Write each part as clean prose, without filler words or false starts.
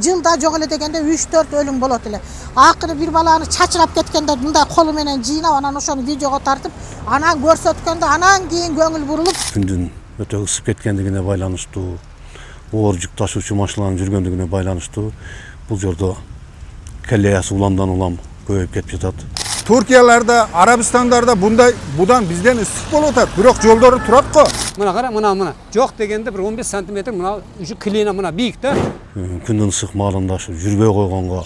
Жылда жок эле дегенде 3-4 өлүм болот эле. Акыры бир баланы чачырап кеткенде мындай колу менен жыйнап анан ошону видеого тартып, анан көрсөткөндө анан кийин көңүл бурулуп, күндүн өтө ысып кеткендигине байланыштуу, оор жүк ташуучу машиналардын жүргөндүгүнө байланыштуу бул жерде келлеясы уламдан улам көбөйүп кетип жатат. Türkiye'lerde, Arabistan'larda budan bizden ısık bolup atat. Bирок жолдору турат го. Мына кара, мына. Жок дегенде бир 15 см мына уже клина мына бийик да. Күндүн ысык маалында ушу жүрбөй койгонго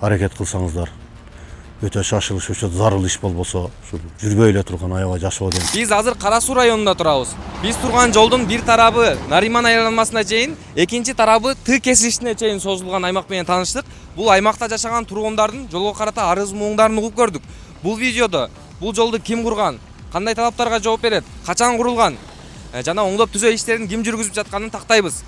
аракет кылсаңыздар. Өтө шашылыш, өтө зарыл иш болбосо, ушу жүрбөй эле турган аябай жашоо дейм. Биз азыр Кара Суу районунда турабыз. Биз турган жолдун бир тарабы Нариман айланмасына чейин, экинчи тарабы Ты кесилишине чейин созулган аймак менен тааныштык. Бул аймакта жашаган тургундардын жолго карата арыз муңдарын угуп көрдүк. Бул видеодо бул жолду ким курган, кандай талаптарга жооп берет, качан курулган жана оңдоп түзөө иштерин ким жүргүзүп жатканын тактайбыз.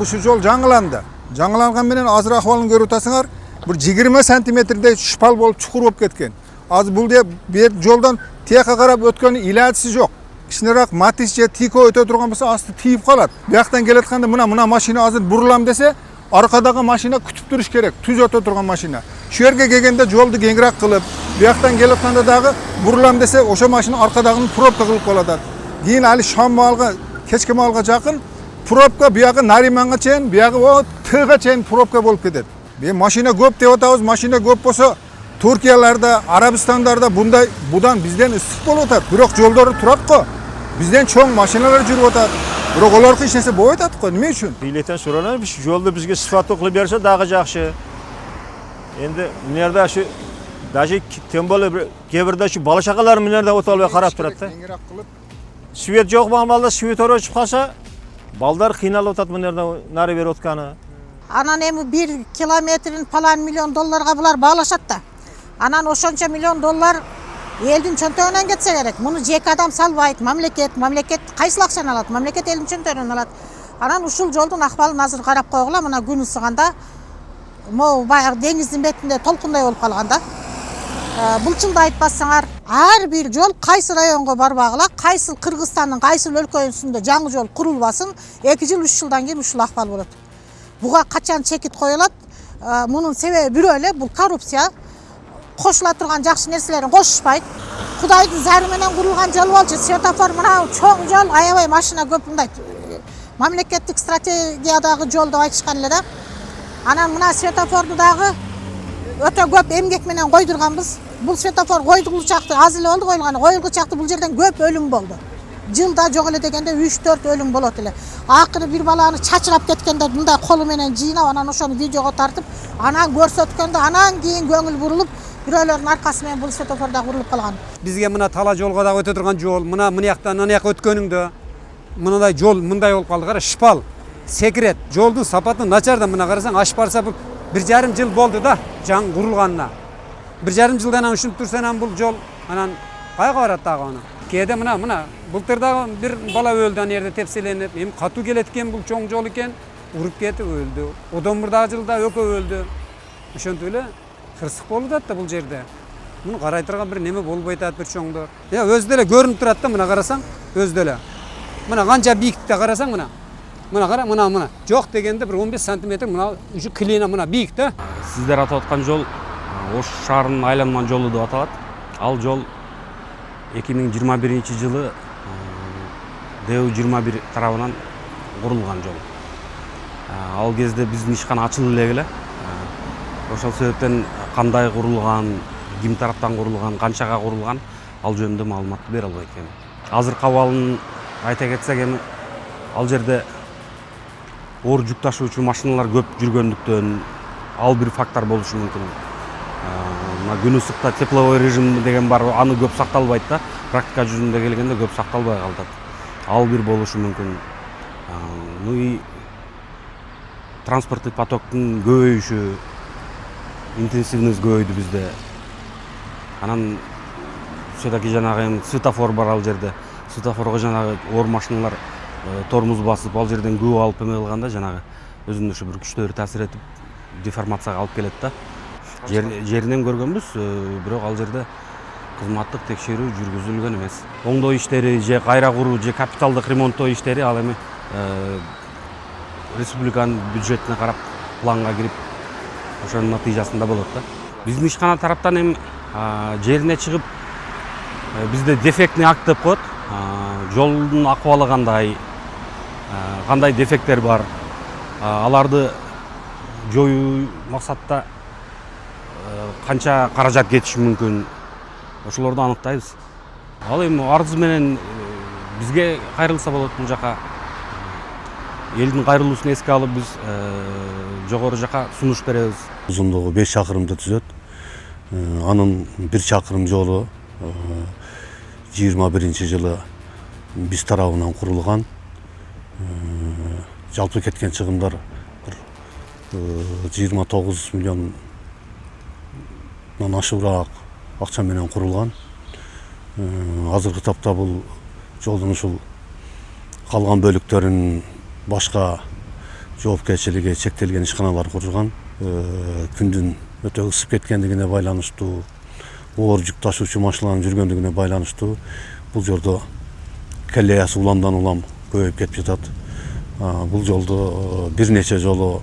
Şu жол жаңыланды. Жаңыланган менен азыр акыбалын көрүп атасыңар, бир 20 сантиметрдей шпал болуп чукур болуп кеткен. Азыр бул бир жолдон тияка карап өткөн илажысы жок. Кичинерээк Матис же Тико өтө турган болсо асты тийип калат. Бияктан келатканда мына машина азыр бурулам десе, аркадагы машина күтүп туруш керек. Түз өтө турган машина. Şu жерге келгенде жолду кеңирээк кылып, бияктан келатканда дагы бурулам десе, ошо машина аркадагын пробка кылып калат. Кийин али шам маалга, кечке маалга жакын пробка биягы Нариманга чейин, биягы о Тыга чейин пробка болуп кетет. Машина көп деп атабыз, машина көп болсо Türkiye'lerde, Arabistan'larda budan bizden ısık bolup atat. Bирок жолдору турат го. Bizden çoğun maşinalar жүрүп атат. Бирок олорго эч нерсе болбой атат го. Эмне үчүн? Бийлеттен суранат, биз жолду бизге сыфаттуу кылып берсе дагы жакшы. Энди мынерде şu даже тем более кээ бирде şu бала чакалар мынерде өтө албай карап турат да. Свет жок балда свет өчүп калса, балдар кыйналып атат мынерде нары бери өткөнү. Анан эми 1 километрин палан миллион долларга булар баалашат да. Анан ошончо миллион доллар элдин чөнтөгүнөн кетсе керек. Муну жеке адам салбайт, мамлекет кайсыл акчаны алат? Мамлекет элдин чөнтөгүнөн алат. Анан ушул жолдун акыбалын азыр карап койгула, мына күн ысыганда могу баягы деңиздин бетинде толкундай болуп калган да. Бул жылда айтпасаңар, ар бир жол кайсы районго барбагыла, кайсыл Кыргызстандын кайсыл өлкөсүндө жаңы жол курулбасын, 2 жыл 3 жылдан кийин ушул акыбал болот. Буга качан чекит коюлат? Мунун себеби бирөө эле, бул коррупция. Кошула турган жакшы нерселерин кошушпайт. Кудайдын зары менен курулган жол болчу, светофор мына чоң жол, аябай машина көп мындай. Мамлекеттик стратегиядагы жол деп айтышкан эле да. Анан мына светофорду дагы өтө көп эмгек менен койдурганбыз. Бул светофор койдургучакты аз эле болду коюлганы, коюлгучакты бул жерден көп өлүм болду. Жылда жок эле дегенде 3-4 өлүм болот эле. Акыры бир баланы чачырап кеткенде мындай колу менен жыйнап анан ошону видеого тартып, анан көрсөткөндө анан кийин көңүл бурулуп, бирөөлөрдүн аркасы менен бул светофорда курулуп калган. Бизге мына тала жолго да өтө турган жол, мына мынаяктан анаяка өткөнүңдө мындай жол мындай болуп калды. Кара, шпал секирет. Жолдун сапаты начар да, мына карасаң аш барса бул 1,5 жыл болду да жаңы курулганына. 1,5 жылдан анан ушинтип турса анан бул жол анан кайга барат дагы аны. Кээде мына былтырда бир бала өлдү аны жерде тепселенип, эми катуу келет экен, бул чоң жол экен, уруп кетип өлдү. Одон мурдагы жылда экөө өлдү. Ошентип эле кырсык болуп атат да бул жерде. Муну карай турган бир неме болбой атат, бир чоңдор. Өзү деле көрүнүп турат да, мына карасаң, өзү деле. Мына канча бийиктикте карасаң мына. Мына кара, мына. Жок дегенде бир 15 см мына уже клина мына бийик да. Сиздер атап аткан жол Ош шаарынын айланма жолу деп аталат. Ал жол 2021-жылы ДУ-21 тарабынан курулган жол. Ал кезде биздин ишкана ачылып эле эле. Ошол себептен кандай курулган, ким тараптан курулган, канчага курулган ал жөнүндө маалыматты бере албайт экен. Азыркы абалын айта кетсек эми ал жерде оор жүк ташуучу машиналар көп жүргөндүктөн ал бир фактор болушу мүмкүн. Күн ысыкта тепловой режим деген бар, аны көп сакталбайт да. Практика жүзүндө келгенде көп сакталбай калат. Ал бир болушу мүмкүн. Ну и транспорттук потоктун көбөйүшү, интенсивность көбөйдү бизде. Анан все-таки жанагы светофор бар ал жерде. Светофорго жанагы оор машиналар тормоз басып ал жерден көп алып эме кылганда жанагы өзүнүн ушу бир күчтөр таасир этип деформацияга алып келет да. Жеринен көргөнбүз, бирок ал жерде кызматтык текшерүү жүргүзүлгөн эмес. Оңдоо иштери же кайра куруу же капиталдык ремонттоо иштери ал эми республиканын бюджетине карап планга кирип ошонун натыйжасында болот да. Биздин ишкана тараптан эми жерине чыгып бизде дефектный акт деп коет. Жолдун акыбалы кандай дефекттер бар, аларды жоюу максатта канча каражат кетиши мүмкүн, ошолорду аныктайбыз. Ал эми арыз менен бизге кайрылса болот бул жака. Элдин кайрылуусун эске алып биз жогору жака сунуш беребиз. Узундугу 5 чакырымды түзөт. Анын 1 чакырым жолу 21-жылы биз тарабынан курулган. Жалпы кеткен чыгымдар 29 миллиондон ашыгыраак акча менен курулган. Азыркы тапта бул жолдун ушул калган бөлүктөрүн башка жоопкерчилиги чектелген ишканалар курган. Күндүн өтө ысып кеткендигине байланыштуу, оор жүк ташуучу машиналардын жүргөндүгүнө байланыштуу бул жолдо келлеясы уламдан улам көбөйүп кетип жатат. Бул жолду бир нече жолу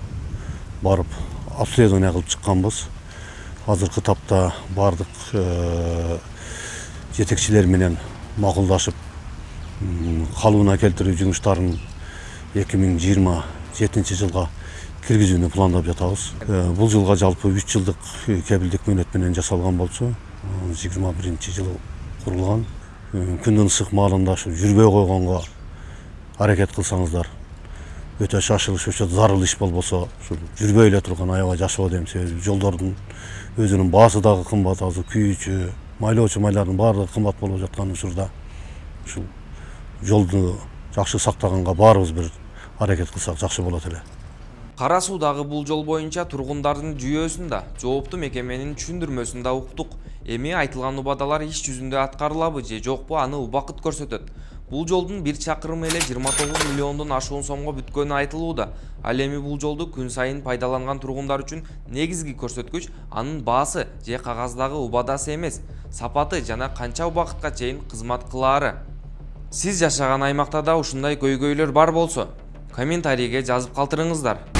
барып обследование кылып чыкканбыз. Азыркы тапта бардык жетекчилер менен макулдашып калыбына келтирүү жумуштарын 2027-жылга киргизүүнү пландап жатабыз. Бул жылга жалпы 3 жылдык кепилдик мөөнөт менен жасалган болчу. 21-жылы курулган. Күндүн ысык маалында ушу жүрбөй койгонго аракет кылсаңыздар өтө шашылыш, өтө зарыл иш болбосо ушул жүрбөй эле турган аябай жакшы болот дейм. Себеби жолдордун өзүнүн баасы дагы кымбат, азыр күйүүчү, майлоочу майлардын баардыгы кымбат болуп жаткан учурда ушул жолду жакшы сактаганга баарыбыз бир аракет кылсак жакшы болот эле. Кара Суудагы бул жол боюнча тургундардын жүйөсүн да, жооптуу мекеменин түшүндүрмөсүн да уктук. Эми айтылган убадалар иш жүзүндө аткарылабы же жокпу, аны убакыт көрсөтөт. Бул жолдун 1 чакырымы эле 29 миллиондон ашуун сомго бүткөнү айтылууда. Ал эми бул жолду күн сайын пайдаланган тургундар үчүн негизги көрсөткүч анын баасы же кагаздагы убадасы эмес, сапаты жана канча убакытка чейин кызмат кылаары. Сиз жашаган аймакта да ушундай көйгөйлөр бар болсо, комментарийге жазып калтырыңыздар.